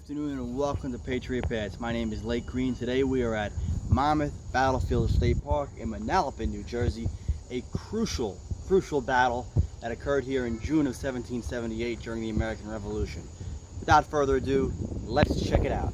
afternoon and welcome to Patriot Bats. My name is Lake Green. Today we are at Monmouth Battlefield State Park in Manalapan, New Jersey. A crucial battle that occurred here in June of 1778 during the American Revolution. Without further ado, let's check it out.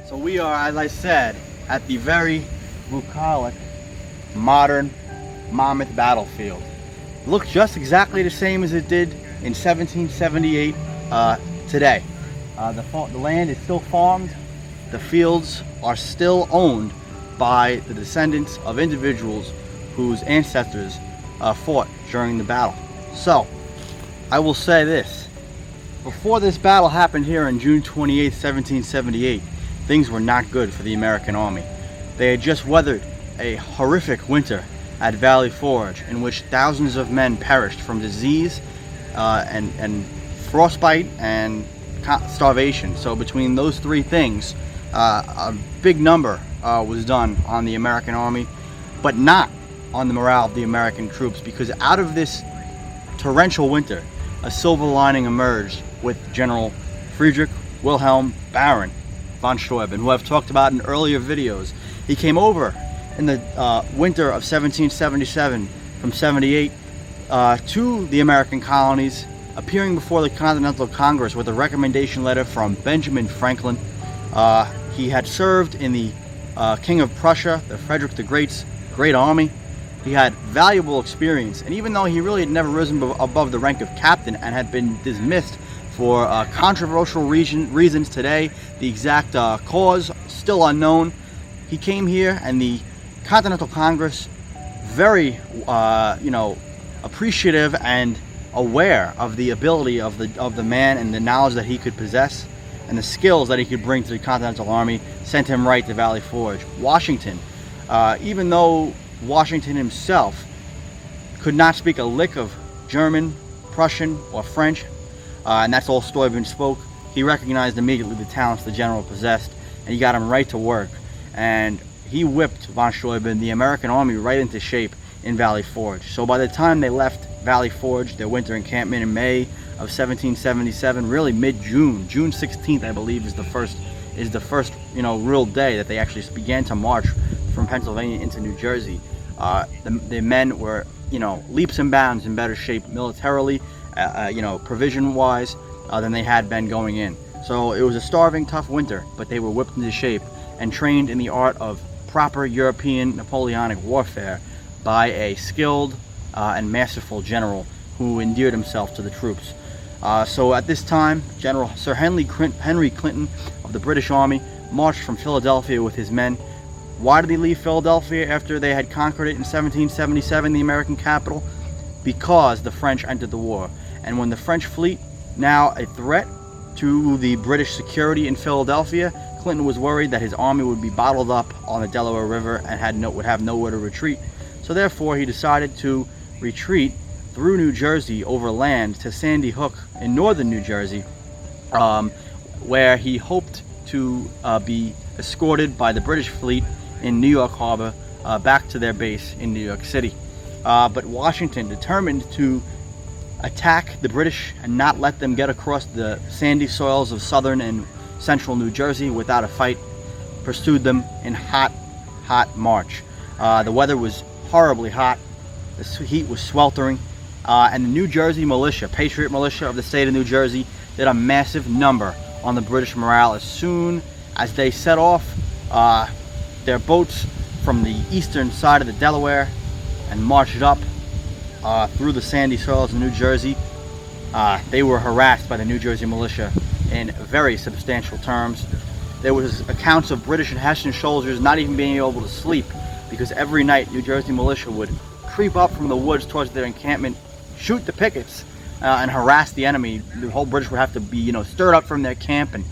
So we are, as I said, at the very bucolic, modern Monmouth Battlefield. It looks just exactly the same as it did in 1778 today. The land is still farmed. The fields are still owned by the descendants of individuals whose ancestors fought during the battle. So, I will say this. Before this battle happened here on June 28, 1778, things were not good for the American Army. They had just weathered a horrific winter at Valley Forge in which thousands of men perished from disease and frostbite and starvation. So between those three things, a big number was done on the American Army, but not on the morale of the American troops, because out of this torrential winter, a silver lining emerged with General Friedrich Wilhelm Baron Von Steuben, who I've talked about in earlier videos. He came over in the winter of 1777 from 78 to the American colonies, appearing before the Continental Congress with a recommendation letter from Benjamin Franklin. He had served in the King of Prussia, the Frederick the Great's great army. He had valuable experience, and even though he really had never risen above the rank of captain and had been dismissed for controversial reasons today, the exact cause still unknown, he came here, and the Continental Congress, very appreciative and aware of the ability of the man and the knowledge that he could possess and the skills that he could bring to the Continental Army, sent him right to Valley Forge. Washington, even though Washington himself could not speak a lick of German, Prussian, or French, and that's all Steuben spoke, he recognized immediately the talents the general possessed, and he got him right to work. And he whipped Von Steuben, the American Army, right into shape in Valley Forge. So by the time they left Valley Forge, their winter encampment in May of 1777, really mid-June, June 16th, I believe, is the first real day that they actually began to march from Pennsylvania into New Jersey. The men were, leaps and bounds in better shape militarily, provision-wise, than they had been going in. So it was a starving, tough winter, but they were whipped into shape and trained in the art of proper European Napoleonic warfare by a skilled and masterful general who endeared himself to the troops. So at this time, General Sir Henry Clinton of the British Army marched from Philadelphia with his men. Why did he leave Philadelphia after they had conquered it in 1777, the American capital? Because the French entered the war. And when the French fleet, now a threat to the British security in Philadelphia, Clinton was worried that his army would be bottled up on the Delaware River and would have nowhere to retreat. So therefore he decided to retreat through New Jersey overland to Sandy Hook in northern New Jersey, where he hoped to be escorted by the British fleet in New York Harbor back to their base in New York City. But Washington, determined to attack the British and not let them get across the sandy soils of southern and central New Jersey without a fight, pursued them in hot march. The weather was horribly hot, the heat was sweltering, and the New Jersey militia, Patriot militia of the state of New Jersey, did a massive number on the British morale as soon as they set off their boats from the eastern side of the Delaware and marched up through the sandy soils of New Jersey. They were harassed by the New Jersey militia in very substantial terms. There was accounts of British and Hessian soldiers not even being able to sleep because every night New Jersey militia would creep up from the woods towards their encampment, shoot the pickets, and harass the enemy. The whole British would have to be, stirred up from their camp and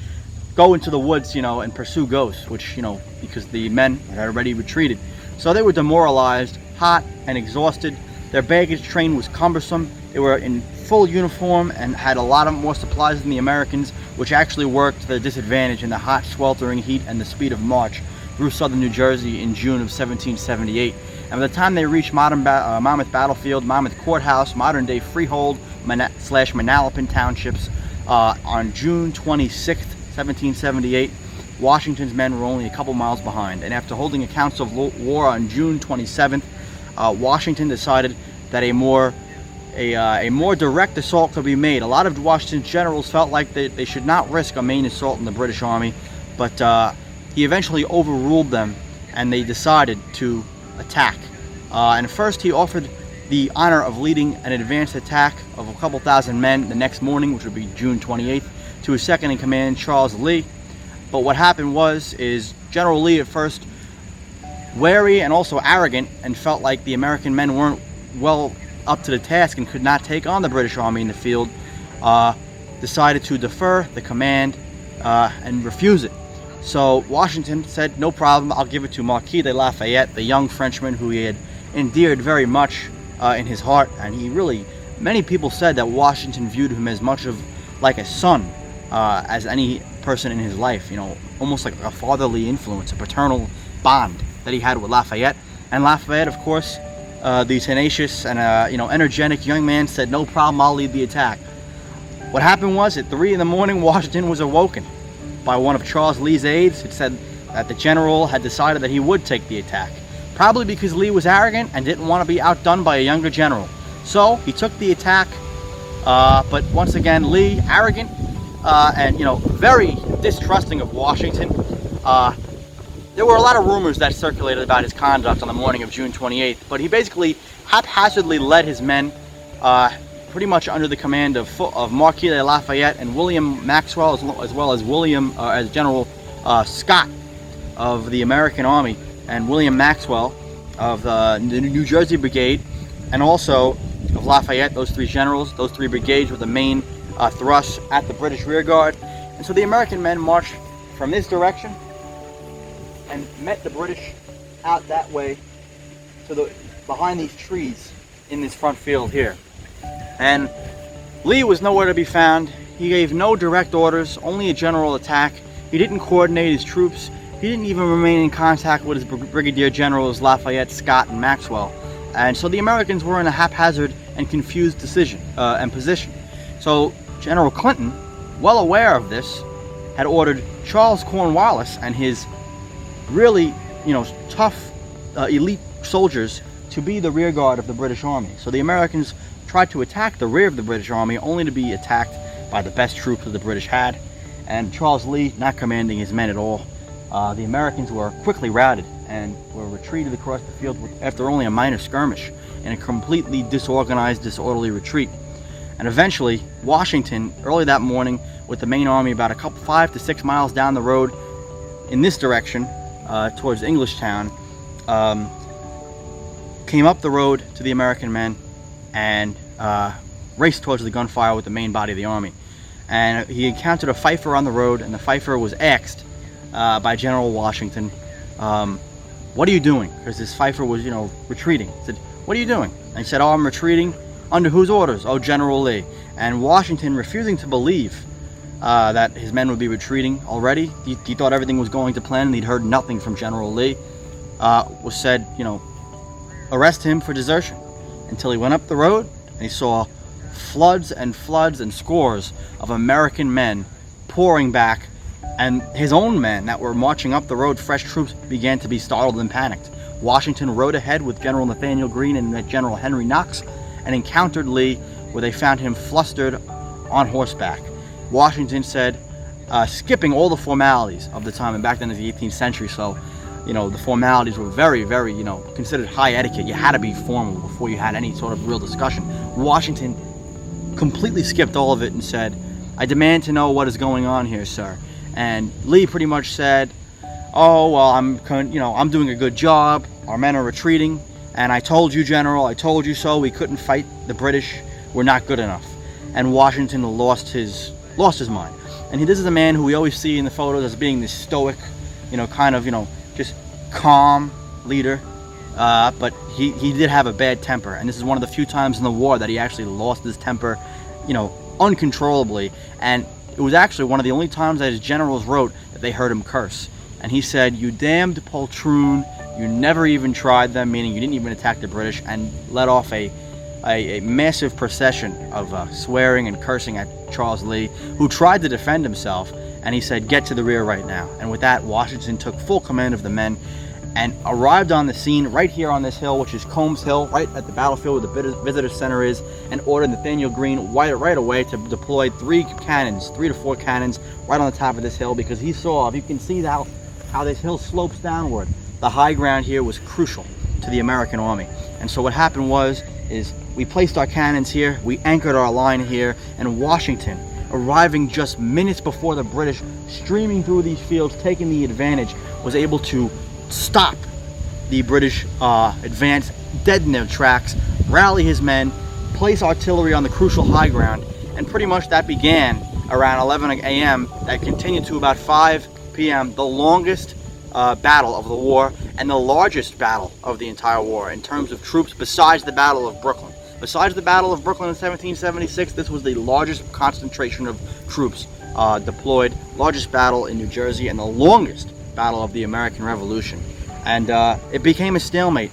go into the woods, and pursue ghosts, which, because the men had already retreated. So they were demoralized, hot, and exhausted. Their baggage train was cumbersome. They were in full uniform and had a lot more supplies than the Americans, which actually worked to their disadvantage in the hot, sweltering heat and the speed of march through southern New Jersey in June of 1778. And by the time they reached Monmouth Battlefield, Monmouth Courthouse, modern-day Freehold / Manalapan townships, on June 26th, 1778, Washington's men were only a couple miles behind. And after holding a council of war on June 27th, Washington decided that a more direct assault could be made. A lot of Washington's generals felt like they should not risk a main assault in the British Army, but he eventually overruled them, and they decided to attack. And first he offered the honor of leading an advanced attack of a couple thousand men the next morning, which would be June 28th, to his second in command, Charles Lee. But what happened is General Lee, at first wary and also arrogant, and felt like the American men weren't well up to the task and could not take on the British Army in the field, decided to defer the command and refuse it. So Washington said, no problem, I'll give it to Marquis de Lafayette, the young Frenchman who he had endeared very much in his heart. And many people said that Washington viewed him as much of like a son as any person in his life, almost like a fatherly influence, a paternal bond that he had with Lafayette. And Lafayette, of course, the tenacious and energetic young man, said, no problem, I'll lead the attack. What happened was, at 3 in the morning, Washington was awoken by one of Charles Lee's aides. It said that the general had decided that he would take the attack, probably because Lee was arrogant and didn't want to be outdone by a younger general. So he took the attack, but once again, Lee, arrogant and very distrusting of Washington. There were a lot of rumors that circulated about his conduct on the morning of June 28th, but he basically haphazardly led his men pretty much under the command of Marquis de Lafayette and William Maxwell, as well as General Scott of the American Army, and William Maxwell of the New Jersey Brigade, and also of Lafayette. Those three generals, those three brigades were the main thrust at the British rearguard. And so the American men marched from this direction and met the British out that way to behind these trees in this front field here. And Lee was nowhere to be found. He gave no direct orders, only a general attack. He didn't coordinate his troops. He didn't even remain in contact with his brigadier generals Lafayette, Scott, and Maxwell. And so the Americans were in a haphazard and confused decision and position. So General Clinton, well aware of this, had ordered Charles Cornwallis and his really, tough elite soldiers to be the rear guard of the British Army. So the Americans tried to attack the rear of the British Army, only to be attacked by the best troops that the British had, and Charles Lee not commanding his men at all. The Americans were quickly routed and were retreated across the field after only a minor skirmish in a completely disorganized, disorderly retreat. And eventually, Washington, early that morning, with the main army about 5 to 6 miles down the road in this direction, towards Englishtown, came up the road to the American men and raced towards the gunfire with the main body of the army. And he encountered a fifer on the road, and the fifer was asked by General Washington, what are you doing? Because this fifer was, retreating. He said, what are you doing? And he said, oh, I'm retreating. Under whose orders? Oh, General Lee. And Washington, refusing to believe that his men would be retreating already, he thought everything was going to plan, and he'd heard nothing from General Lee, was said, arrest him for desertion, until he went up the road and he saw floods and scores of American men pouring back, and his own men that were marching up the road, fresh troops, began to be startled and panicked. Washington rode ahead with General Nathaniel Greene and General Henry Knox and encountered Lee, where they found him flustered on horseback. Washington said, skipping all the formalities of the time, and back then in the 18th century, so the formalities were very, very, considered high etiquette. You had to be formal before you had any sort of real discussion. Washington completely skipped all of it and said, I demand to know what is going on here, sir. And Lee pretty much said, oh, well, I'm doing a good job. Our men are retreating. And I told you, General, I told you so. We couldn't fight the British. We're not good enough. And Washington lost his mind. And this is a man who we always see in the photos as being this stoic, just calm leader. But he did have a bad temper. And this is one of the few times in the war that he actually lost his temper, uncontrollably. And it was actually one of the only times that his generals wrote that they heard him curse. And he said, "You damned poltroon, you never even tried them," meaning you didn't even attack the British, and let off a massive procession of swearing and cursing at Charles Lee, who tried to defend himself. And he said, "Get to the rear right now." And with that, Washington took full command of the men and arrived on the scene right here on this hill, which is Combs Hill, right at the battlefield where the visitor center is, and ordered Nathaniel Greene right away to deploy 3 to 4 cannons right on the top of this hill, because he saw, if you can see how this hill slopes downward, the high ground here was crucial to the American army. And so what happened is we placed our cannons here, we anchored our line here, and Washington, arriving just minutes before the British, streaming through these fields, taking the advantage, was able to stop the British advance dead in their tracks, rally his men, place artillery on the crucial high ground, and pretty much that began around 11 a.m. That continued to about 5 p.m., the longest battle of the war and the largest battle of the entire war in terms of troops, besides the Battle of Brooklyn. Besides the Battle of Brooklyn in 1776, this was the largest concentration of troops deployed, largest battle in New Jersey, and the longest battle of the American Revolution. And it became a stalemate.